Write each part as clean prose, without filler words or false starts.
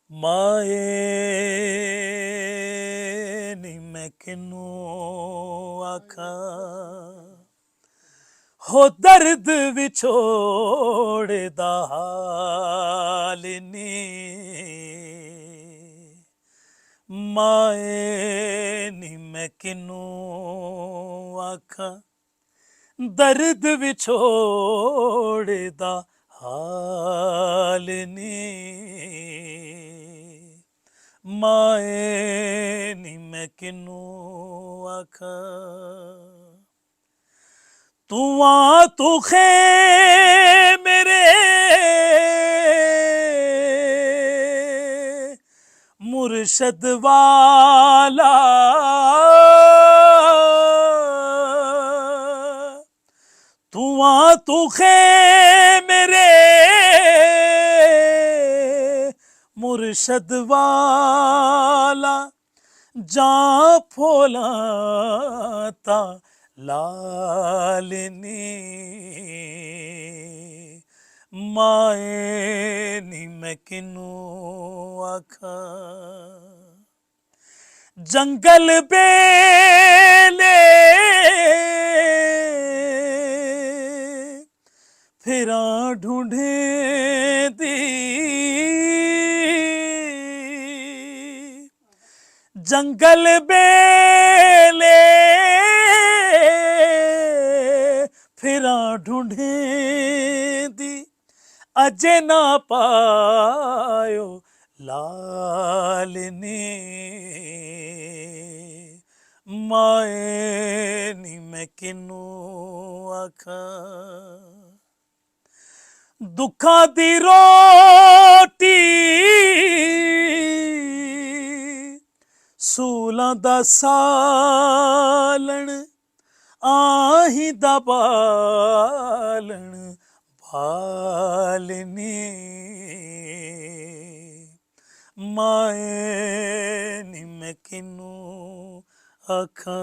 माए नी मैं किनू आखा हो दर्द विछोड़ दा हाल नी माए नी मैं किनू आखा दर्द विछोड़ दा हाल नी माए नी मैं किनू आखा तू आ तू खे मेरे मुर्शद वाला तू आ तू खे मेरे मुर्शद वाला जा फोलाता लालनी माए नी मैं किनू आखा जंगल बेले फिरा ढूंढे दी जंगल बेले फिरा ढूंढे दी अजे ना पायो लालनी माए नी मैं किनू आखा दुखा दी रोटी सूलां दा सालण आही दा बालण बालनी माए नी मैं किनू आखा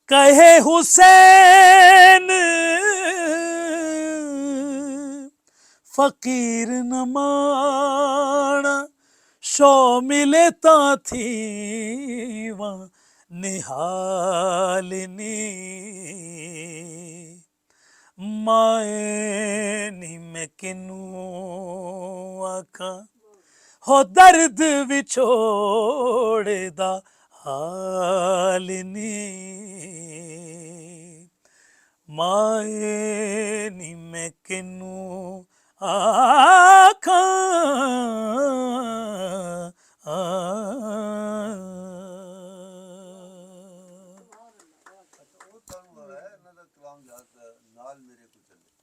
कहे हुसैन फकीर न माना शो मिले ता थी वहाँ निहालनी माए नी मैं किनू आखा हो दर्द विछोड़ दा हालनी माए नी मैं किनू आखा ਉਹ ਤਾਂ ਹੈ ਇਹਨਾਂ ਦਾ ਕਲਾਮ ਨਾਲ ਮੇਰੇ ਕੋਲ ਚੱਲੇ